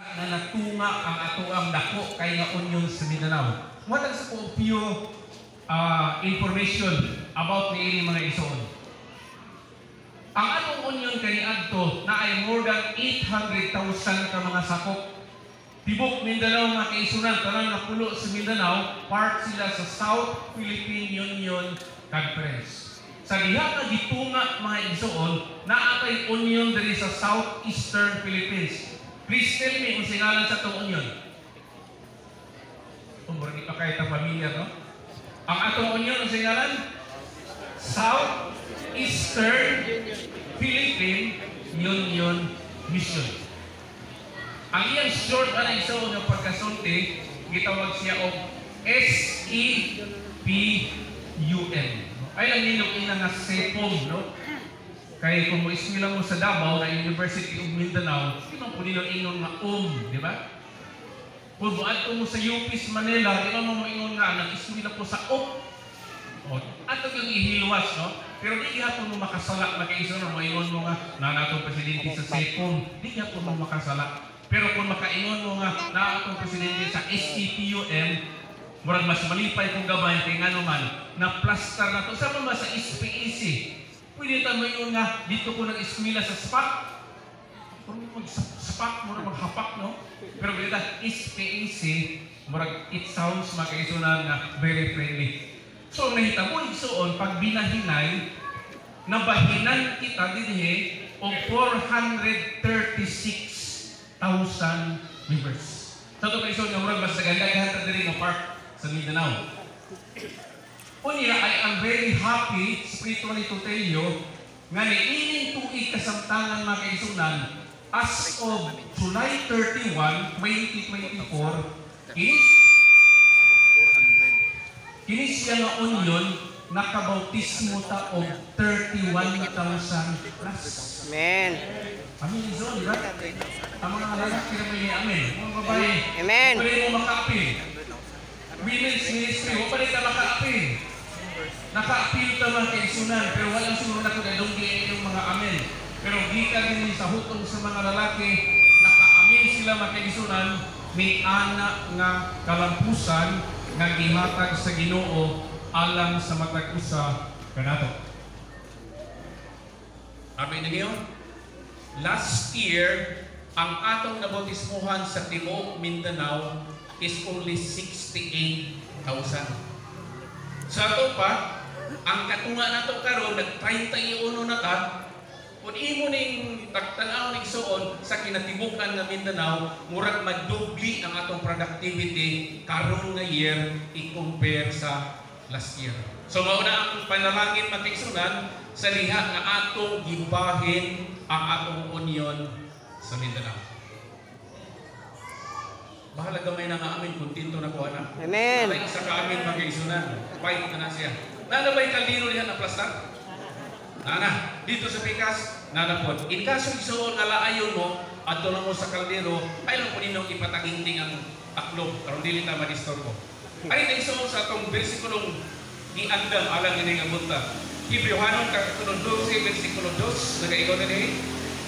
na natunga ang ato ang dako kay nga union sa Mindanao. Matag sa po few information about ni mga ison. Ang atong union kaniadto na ay more than 800,000 ka mga sakop. Tibok Mindanao mga kaisunan, tanan napulo sa Mindanao, part sila sa South Philippine Union Conference. Sa diha nga gitunga mga igsoon, naatay union diri sa Southeastern Philippines. Please tell me kung singalan sa itong union. Mura di pa kayo itong pamilya, no? Ang atong union, ang singalan? Southeastern Philippine Union Mission. Ang iyang short na iso ng pagkasunti, gitawag siya o SEPUN. Ay lang nilong ina nga SEPUM, no? Kaya kung mo-ismila mo sa Davao na University of Mindanao, di ba po nilong ingon nga di ba? Kung buat mo sa UP's Manila, di ba mo ingon nga, nag-ismila po sa ato yung ihilwas, no? Pero di hapon mo makasala, mag-iso na mo ingon mo nga, na natong presidente sa SEPUM, di hapon mo makasala. Pero kung makaingon mo nga, na atong presidente sa SEPUM, murag mas malipay kung gabay, kaya nga naman, na plaster na to. Sama ba sa SPEC? Pwede tayo yun nga, dito ko nag-ismila sa SPAC. Kung mag-SPAC, murag maghapak, no? Pero pwede tayo, SPEC, murag it sounds makaisunan na very friendly. So, nahita mo igsoon, pag binahinay, nabahinan kita dinhi o 436,000 members. Sa ito kayo nga murag mas naganda diri nga park sa Mindanao. Unya, I am very happy spiritually to tell you nga niining tuig kasamtangan mga kaisunan as of July 31, 2024 kini siya nga union nakabautismo ta og 31,000 plus. Amen. Amin iso, di ba? Ang mga lalaki na may amen. Mga babae, Amen. pwede mo maka-apil. Women's ministry, o pwede ka maka-apil. Naka-apil ka mga kaisunan, pero walang sunod ako na dunggi yung mga amen. Pero gikan din sa hutong sa mga lalaki, naka-amen sila mga kaisunan, may anak nga kalampusan nga gihatag sa Ginoo alang sa matag usa kanato. Amen niyo? Last year, ang atong nabautismuhan sa Timog Mindanao is only 68,000. Sa ato pa, ang katunga nato karon nag-31 na ka, kung imo ning tagtanaw ning suon sa kinatibukan nga Mindanao, murag madubli ang atong productivity karon nga year i-compare sa last year. So mauna ang panalangin matigsunan sa liha nga atong gibahin ang atong union sa Mindanao. Bahala gamay na nga amin, kuntinto na ko anak. Amen. Alay isa ka amin mag-isunan. Fight na siya. Nanabay kaldero niya na plastar? Nana, dito sa Pikas, nanapod. In kaso isuon nga laayon mo, adto na mo sa kaldero, ay lang po ninong ipataginting ang aklog, karon dili ta madistorbo. Ay na isuon sa atong bersikulong giandam alang ini nga bunta. Hebreohanon kapitulo 12 bersikulo 2 nagaigo na ni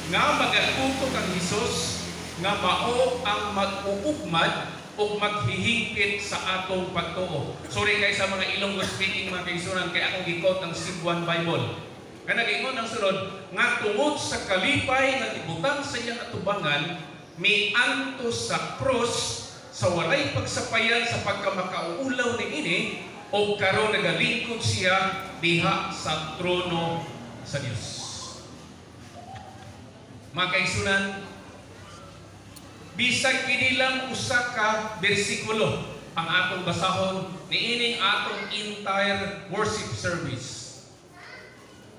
nga magatutok ang Hesus nga mao ang mag-uukmad o maghihingpit sa atong pagtuo. Sorry kay sa mga Ilonggo speaking mga kaisunan kay akong gikot ang Cebuan Bible. Kaya nag-ingon ang sunod nga tungod sa kalipay nga ibutang sa iyang atubangan may antos sa cross sa walay pagsapayan sa pagkamakauulaw ni ini o karon nagalingkod siya diha sa trono sa Dios. Mga kaisunan, bisag kinilang usa ka bersikulo ang atong basahon niining atong entire worship service.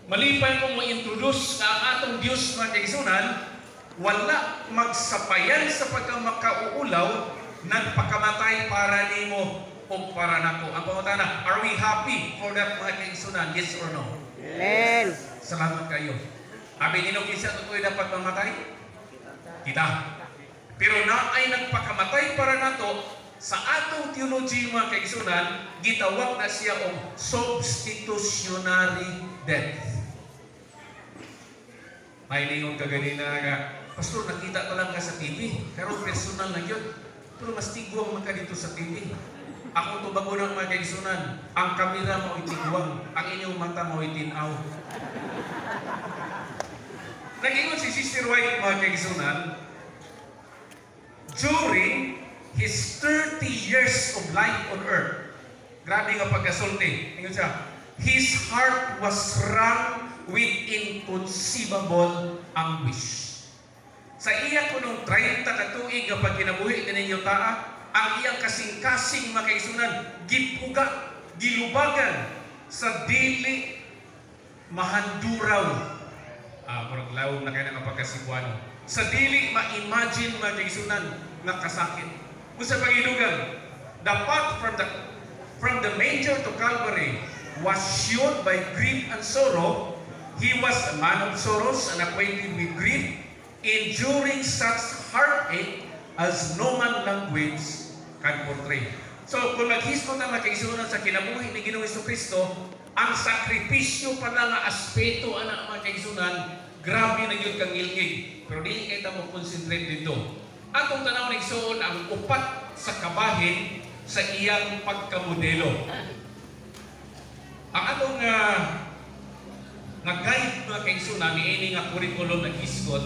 Malipay kong ma-introduce na ang atong Diyos mga kaisunan, wala magsapayan sa pagkamakauulaw, nagpakamatay para nimo o para nako. Ang pangutana, are we happy for that mga kaisunan? Yes or no? Amen. Salamat kayo. Abi ninong kinsa tutoy dapat mamatay? Kita. Pero na ay nagpakamatay para nato sa atong theology mga kaisunan, gitawag na siya og substitutionary death. May ningon kaganina nga Pastor, nakita ko lang ka sa TV, pero personal na yun. Pero mas tigwang man ka dito sa TV. Ako tubago ng mga kaigsunan, ang kamera mo itigwang, ang inyong mata mo itinaw. Nag-ingon si Sister White, mga kaigsunan, during his 30 years of life on earth, grabe nga pagkasulti, ingon siya, his heart was wrung with inconceivable anguish. Sa iya ko nung 30 katuig nga pag kinabuhi na ninyo taa, ang iyang kasing-kasing mga kaigsunan, gipuga, gilubagan sa dili mahanduraw. Murag lawom na kayo ng pagkasibuano. Sa dili ma-imagine mga kaigsunan nga kasakit. Kung sa pagilugan, the path from the manger to Calvary was shown by grief and sorrow. He was a man of sorrows and acquainted with grief, enduring such heartache as no man language can portray. So, kung maghisgot ang makaisunan sa kinabuhi ni Ginoong Jesucristo, ang sakripisyo pa lang nga aspeto anak mga kaisunan, grabe na yun kang ilgig. Pero di kita mo concentrate dito. Atong tanaw na igsoon ang upat sa kabahin sa iyang pagkamodelo. Ang atong guide mga kaisunan ni ini nga kurikulum na hisgot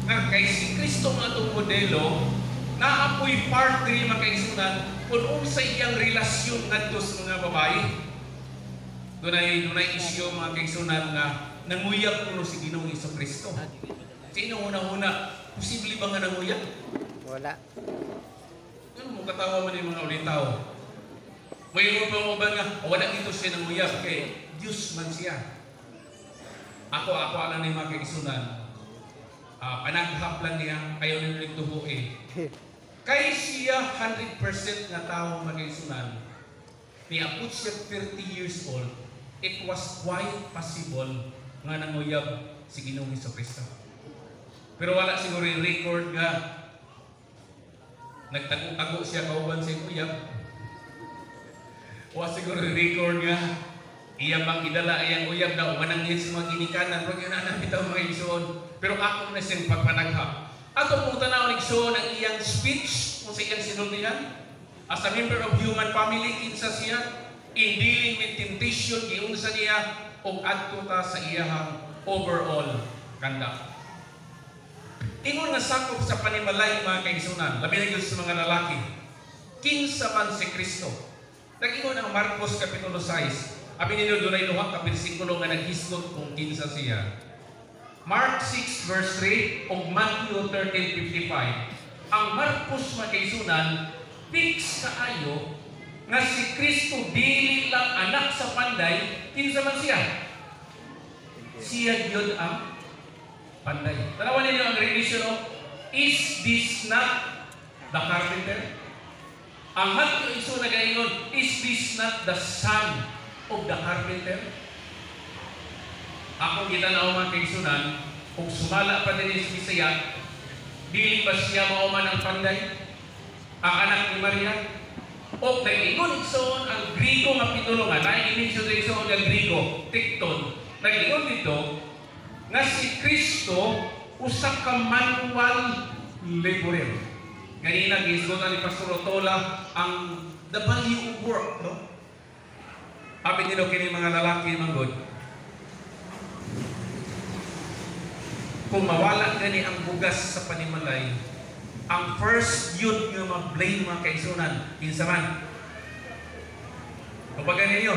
nga kay si Kristo nga atong modelo naapoy part diri mga kaisunan kung unsa iyang relasyon ngadto sa mga babae. Dunay isyu mga kaisunan nga nanguyab kuno si Ginoong Jesucristo. Sino una-una? Posible ba nga nanguyab? Wala. Ano mo katawa man yung mga ulitaw? May mga ba nga, wala dito siya nanguyab kay Diyos man siya. Ako alam ni mga kaisunan. Panaghap lang niya, ayaw nyo nagtubuin. Kay siya 100% na tao mga kaisunan. Niapot siya 30 years old. It was quite possible nga nanguyab si Ginoong Jesucristo. Pero wala siguro yung record nga nagtago-tago siya kauban sa uyab. Wala siguro yung record nga iya bang idala ayang uyab daw manangin sa mga ginikanan pero yun na bitaw mga igsoon. Pero ako na siyang pagpanaghap. Ato pong tanaw ng igsoon ang iyang speech kung sa iyang sinundihan as a member of human family kinsa siya in dealing with temptation giunsa niya o adto ta sa iyang overall conduct. Ingon nga sakop sa panimalay mga kaigsunan, labi na sa mga lalaki, kinsa man si Kristo. Nag-ingon ang Marcos Kapitulo 6, abi ninyo dunay duha ka bersikulo nga naghisgot kung kinsa siya. Mark 6 verse 3 ug Matthew 13:55. Ang Marcos mga kaigsunan, fix kaayo nga si Kristo dili lang anak sa panday, kinsa man siya. Siya gyud ang panday. Tanawan ninyo ang rendition of is this not the carpenter? Ang Matthew iso nagaingon, is this not the son of the carpenter? Ako kita na mga kaigsunan, kung sumala pa din sa Bisaya, dili ba siya mauman ang panday? Ang anak ni Maria? O nag-ingon igsoon ang Grigo nga pitulungan, nai-inisyo sa igsoon ang Grigo, Tikton. Nag-ingon dito, nga si Kristo usa ka manual laborer. Ganina gisgotan ni Pastor Otola ang the value of work, no? Abi nino kini mga lalaki manggod. Kung mawala gani ang bugas sa panimalay, ang first yun nga mag-blame mga kaisunan, kinsa man. Kapag ninyo,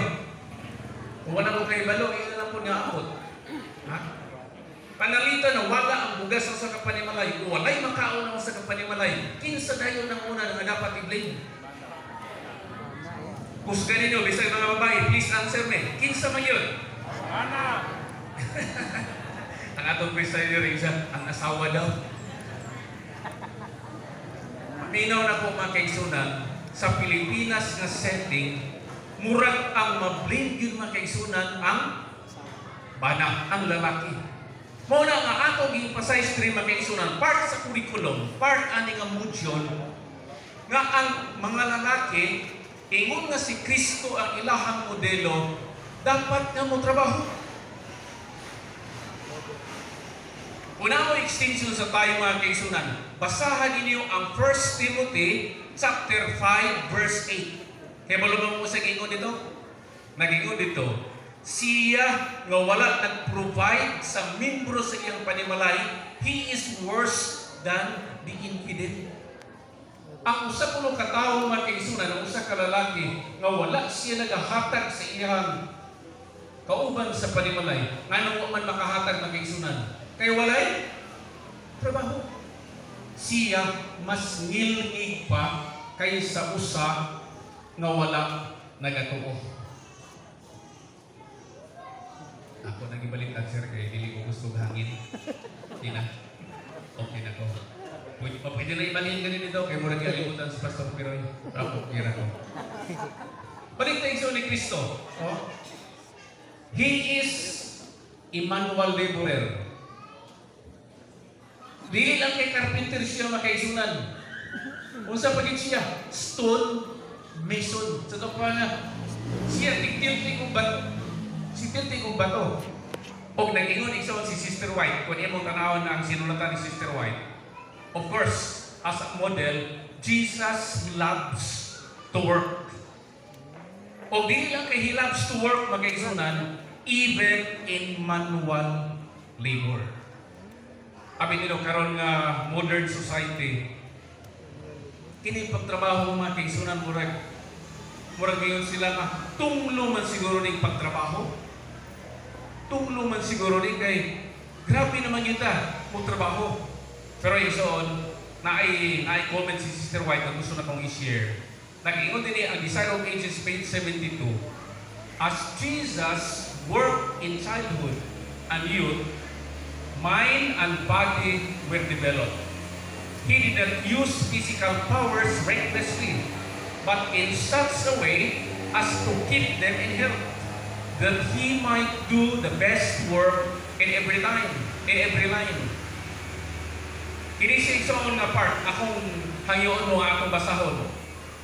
kung wala mo kay balo, yun lang po nga akot. Ha? Panalita na wala ang bugas sa kapanimalay, kung wala'y makaon sa kapanimalay, kinsa dayon ang una na dapat i-blame? Kusga ninyo, bisag mga babae, please answer me. Kinsa man yun? Ana! Ang atong question nyo rin siya, ang asawa daw. Minaw na po mga kaigsunan, sa Pilipinas nga setting, murag ang mablame yun mga kaigsunan ang banak, ang lalaki. Muna nga atong i-emphasize rin mga kaigsunan, part sa curriculum, part aning ang module, nga ang mga lalaki, ingon nga si Kristo ang ilahang modelo, dapat nga mo trabaho. Una mo extension sa tayo mga kaigsunan. Basahan ninyo ang 1 Timothy chapter 5 verse 8. Kaya malumang mo sa gingon dito? Nagingon dito, siya nga wala nag-provide sa membro sa iyang panimalay, he is worse than the infidel. Ang usa pulo ka tawo mga kaigsunan, ang usa ka lalaki nga wala siya nagahatag sa iyang kauban sa panimalay, nganong wa man makahatag mga kaigsunan, kay walay trabaho. Siya mas ngilngig pa kaysa usa nga wala nagatuo. Ako nagibaliktad sir kay dili ko gusto hangin. Tina. Okay na ko. Pwede na ibalhin ganin dito kay murag galimutan sa Pastor Piroy. Rapo kira ko. Balik tayo ni Kristo. Oh. He is Emmanuel laborer. Dili lang kay carpenter siya makaisunan. Unsa pa gid siya? Stone mason. Sa to pa nga siya tigtilti kung bato. Si tilti kong bato. O nag-ingon iksaon si Sister White. Kung imong tanawon na ang sinulatan ni Sister White. Of course, as a model, Jesus loves to work. O dili lang kay he loves to work magkaigsunan, even in manual labor. Abi nilo karon nga modern society, kini pagtrabaho mga kaigsunan murag ngayon sila nga tunglo man siguro ning pagtrabaho. Tunglo man siguro ni kay grabe naman yun magtrabaho. Pero isoon, naay comment si Sister White na gusto na kong i-share. Nag-ingon din ang Desire of Ages, page 72. As Jesus worked in childhood and youth, mind and body were developed. He did not use physical powers recklessly, but in such a way as to keep them in health, that he might do the best work in every line. Kini siya igsoon nga part, akong hangyoon mo nga akong basahon,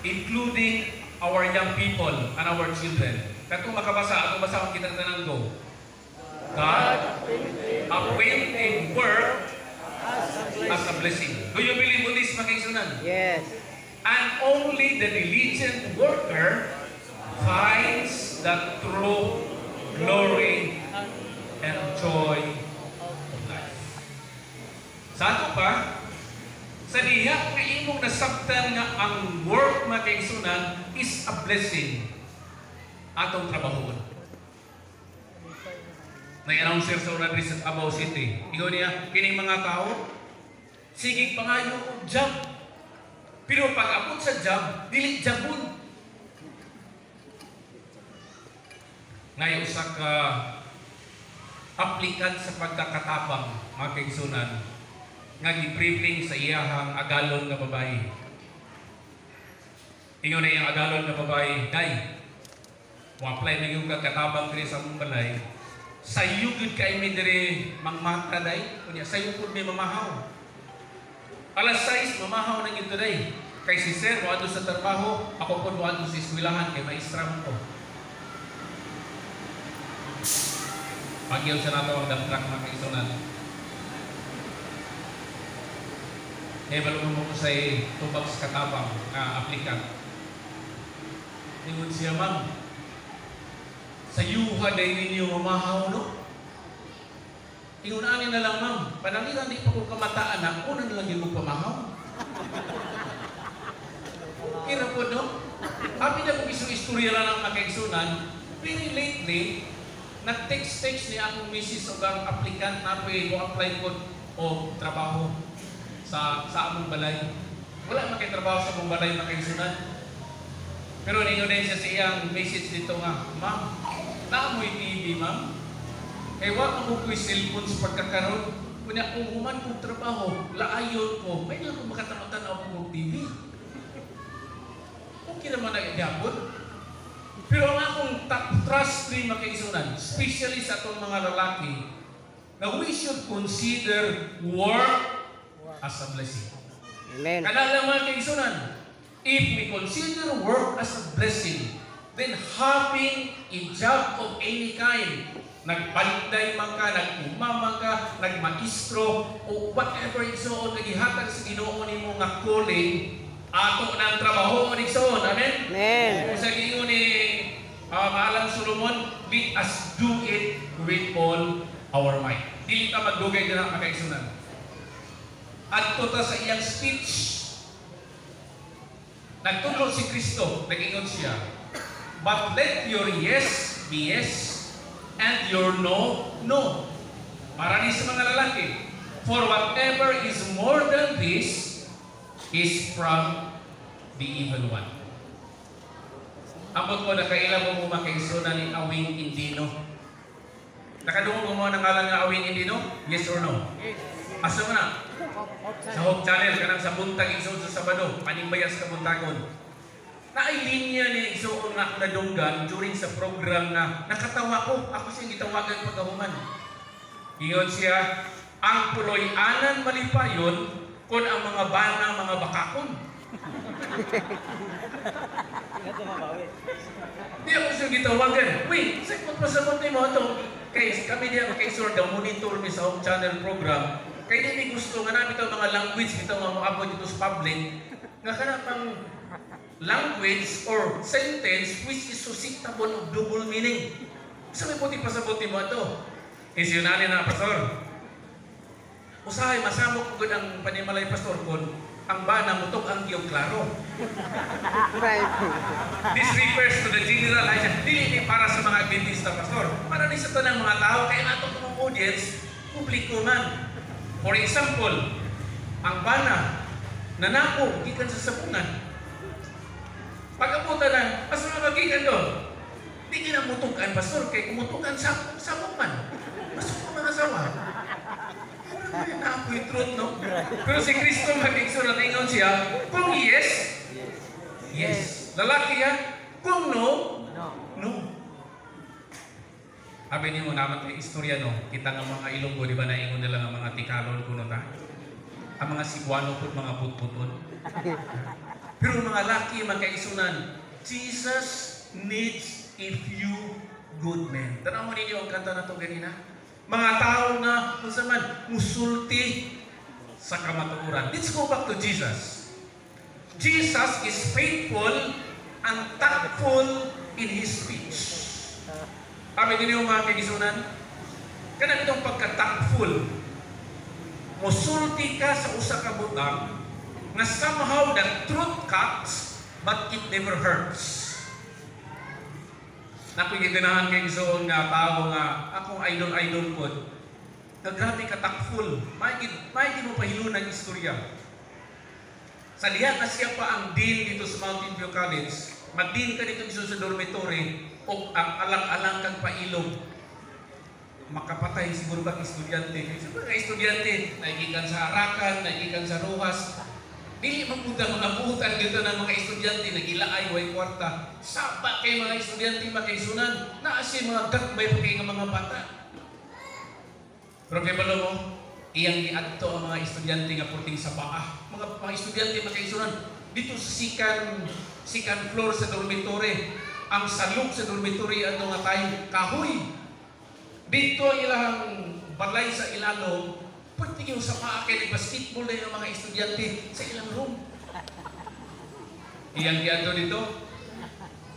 including our young people and our children. Katong makabasa, akong basahon kita tanang go. God appointed work as a blessing. Do you believe in this, makaisunan? Yes. And only the diligent worker finds the true glory and joy of life. Sa ato pa, sa diha nga imong nasabtan nga ang work makaigsunan is a blessing atong trabahon. Nag-announcer sa una sa Davao City. Ingon niya, kining mga tao, sige pangayo og job. Pero pag abot sa job, dili jabon. Ngayon sa aplikant sa pagkakatabang mga kaigsunan nga gi-briefing sa iyahang agalon nga babae. Ingon na iyang agalon nga babae, day, kung apply na yung kakatabang diri sa mong balay, sayo gud kay mi diri mangmata day, kunya sayo pud mi mamahaw. Alas 6 mamahaw na gid day. Kay si sir moadto sa trabaho, ako pud moadto sa eskwelahan kay maestra mo ko. Pagyaw sa nato ang damtrak mga kaigsunan. Eh, balong mo ko sa tubag sa katabang na aplikant. Ingon siya, ma'am, sa yuha day ninyo mamahaw, no? Ingon ani na lang, ma'am, panaliran di pa ko kamataan na, una na lang yung magpamahaw. Kira po, no? Habi na kung istorya lang ang makaigsunan, very lately, nag-text niya akong misis o ang aplikant na pwede mo apply ko o trabaho sa among balay. Wala makitrabaho sa among balay makaigsunan. Pero ninyo din siya sa iyang message dito nga, ma'am, naamoy TV, ma'am. Eh, wala mo ko'y cellphone sa pagkakaroon. Kunya, kung human kong trabaho, laayon ko, may lang kong makatamutan ako kong TV. Okay naman nag-iabot. Pero ang akong trust rin makaisunan, especially sa itong mga lalaki, na we should consider work as a blessing. Amen. Kadang mga kaisunan, if we consider work as a blessing, then having a job of any kind, nagpanday man ka, nagumama ka, nagmaistro, o whatever igsoon, nagihatag sa Ginoo nimo nga calling, ato ng trabaho mo igsoon. Amen? Amen. Kung sa gingon ni Maalang Solomon, let us do it with all our might. Dili ta magdugay dira makaigsunan. Adto ta sa iyang speech, nagtudlo si Kristo, nagingon siya, but let your yes be yes, and your no, no. Para ni sa mga lalaki, for whatever is more than this is from the evil one. Ambot ko na kailan mo makaigsunan ni Awing Indino. Nakadungog mo ng ngalan nga Awing Indino? Yes or no? Asa mo na? Sa Hope Channel, kanang sa buntag igsoon sa Sabado, panimbayas ka buntagon. Nailinya ni igsoon na ako nadunggan during sa program na nakatawa ko. Ako siyang gitawagan pagkahuman. Iyon siya, ang puloy-anan malipayon kung ang mga bana, mga bakakon. Di ako siyang gitawagan. Wait, sakot pa sa mo ito. Kaya kami diyan kay Sir, the monitor mi sa Hope Channel program. Kaya hindi gusto nga namin ito mga language, ito mga maabot dito sa public, nga kanapang language or sentence which is susceptible of double meaning. Sabi po di pasabuti mo ito. Isyonali na, Pastor. Usahay, masamok ko ang panimalay, Pastor, kung ang bana mutok ang kiyong klaro. This refers to the general idea. Dili para sa mga Adventista, Pastor. Para ni sa tanang mga tao, kaya nato itong audience, publiko man. For example, ang bana, nanako, gikan sa sapungan. Pag-abutan na, Pastor, magikan doon. Di kinamutukan, Pastor, kay kumutukan sa man. Pastor, mga asawa. Naku yung truth, no? Pero si Kristo mag-igsoon na tingon siya, kung yes, yes. Lalaki yan, kung no, no. Sabi niyo naman kay istorya, no? Kita ng mga Ilonggo, di ba naingon nila ng mga tikalon kuno ta? Ang mga Cebuano po, mga putputon. Pero mga laki, magkaisunan, Jesus needs a few good men. Tanaw mo ninyo ang kanta na ito ganina? Mga tao na, kung saan musulti sa kamatuuran. Let's go back to Jesus. Jesus is faithful and tactful in His speech. Sabi ninyo mga kaisunan, kanang itong pagka-tactful, musulti ka sa usa ka butang, na somehow the truth cuts, but it never hurts. Napigiganahan kay isoon nga tao nga akong idol ko. Grabe ka tactful. May mo pahilo ng istorya. Sa lihat na siya pa ang dean dito sa Mountain View College, mag-dean ka dito sa dormitory o ang alang-alang kang pailog. Makapatay siguro ba estudyante? Siguro nga estudyante, naigikan sa Arakan, naigikan sa Rojas. Dili magpunta mga nabuhutan dito ng mga estudyante, nagilaay, way kwarta. Saba kay mga estudyante makaisunan, naasi mga gakbay pa kay mga bata. Pero kay balo mo, iyang giadto ang mga estudyante nga puting sa paa. Mga estudyante makaisunan, dito sa second floor sa dormitory, ang salog sa dormitory ato nga tayo kahoy. Dito ilang balay sa ilalong, pwede yung sa paa kay basketball na yung mga estudyante sa ilang room. Iyang giadto dito,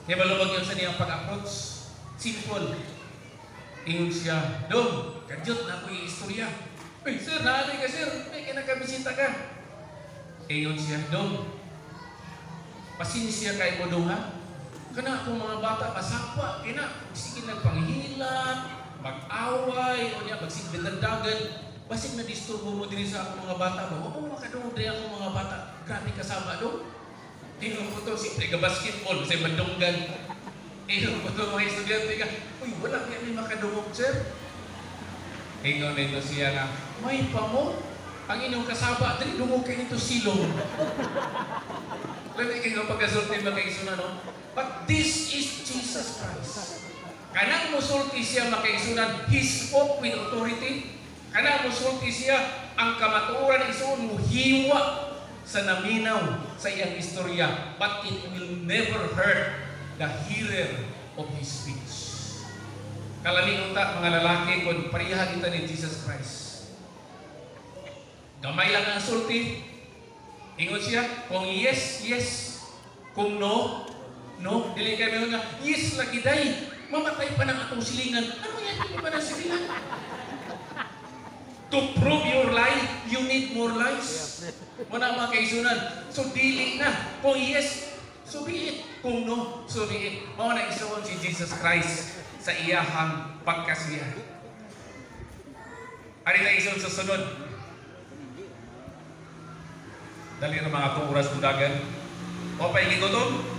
kaya malubag yun sa niyang pag-approach. Simple. Ingon siya, Dong, kadyot na ako yung istorya. Uy, sir, naanay ka, sir. May kinakabisita ka. Ingon siya, Dong, pasinisya kay mo, Dong, ha? Kana akong mga bata, masakwa. Kina, sige nagpanghila, mag-away, o niya, magsigdagandagan. Basig na disturbo mo din sa akong mga bata mo. Oo, makadungog din akong mga bata. Grabe kasama, Dong. Tingnan ko to, siyempre ka basketball, kasi mandunggan. Tingnan ko to, mga estudyante ka. Uy, wala kaya may makadungog, sir. Tingnan nito siya na, may pa mo, ang inyong kasaba, dali dungog kayo nito silong. Lagi kayo pagkasulti makaisuna, no? But this is Jesus Christ. Kanang musulti siya makaisunan, He spoke with authority. Kanang musulti siya, ang kamatuoran isuon mo hiwa sa naminaw sa iyang istorya, but it will never hurt the hearer of His speech. Kalaming unta mga lalaki kung pareha kita ni Jesus Christ. Gamay lang ang sulti. Ingon siya, kung yes, yes. Kung no, no. Dili kayo may nga, yes lagi day. Mamatay pa ng atong silingan. Ano yan? Hindi pa ng silingan? To prove your lie, you need more lies. Muna mga kaisunan. So dili na. Kung yes, so be it. Kung no, so be it. Mao na isuon si Jesus Christ sa iyahang pagkasiya. Ari na isuon sa sunod. Dali na mga 2 oras budagan. O pa hindi gutom.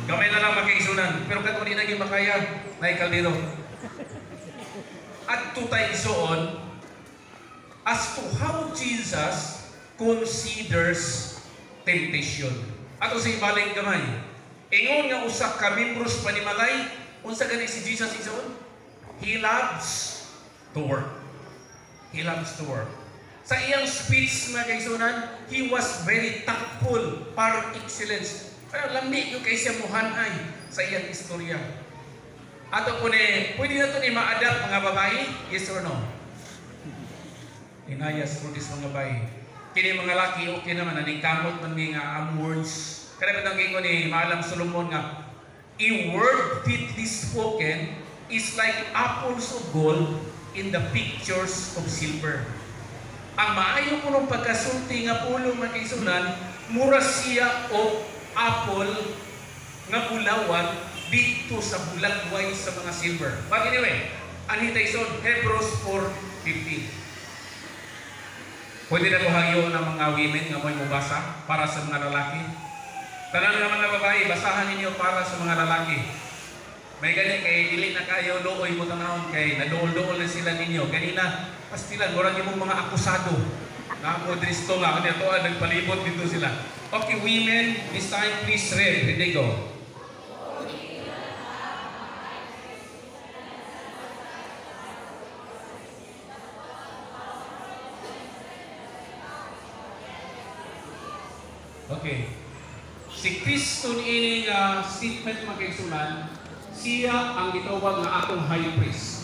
Gamay na lang makaisunan. Pero kato di naging makaya. Nay kaldero. At tutay isuon as to how Jesus considers temptation. Ato sa ibaling gamay. Ingon nga usa ka membros panimalay, unsa gani si Jesus isuon? He loves to work. He loves to work. Sa iyang speech nga kaisunan, he was very tactful, par excellence. Pero lambi yung kay siya muhanay sa iyang istorya. Ato po ni, pwede na ito ni ma-adapt mga babae? Yes or no? Inayas for this mga babae. Kini mga laki, okay naman, naningkamot man nga words. Kaya ba ko ni Maalam Solomon nga, a word fitly spoken is like apples of gold in the pictures of silver. Ang maayo ko ng pagkasulti nga pulong magkaisunan, mura siya o apple nga bulawan dito sa bulagway sa mga silver. But anyway, anita ison, Hebrews 4:15. Pwede na buhagyo ng mga women nga mo'y mubasa para sa mga lalaki. Tanan nga mga babae, basahan ninyo para sa mga lalaki. May ganyan kay dili na kayo looy mo tanawon kay nadool-dool na sila ninyo. Kanina pastilan murag imong mga akusado. Na mo dristo nga kanya to nagpalibot dito sila. Okay, women, this time please read. Here they go. Okay. Si Kristo ini nga statement magkaisunan, siya ang gitawag nga atong high priest.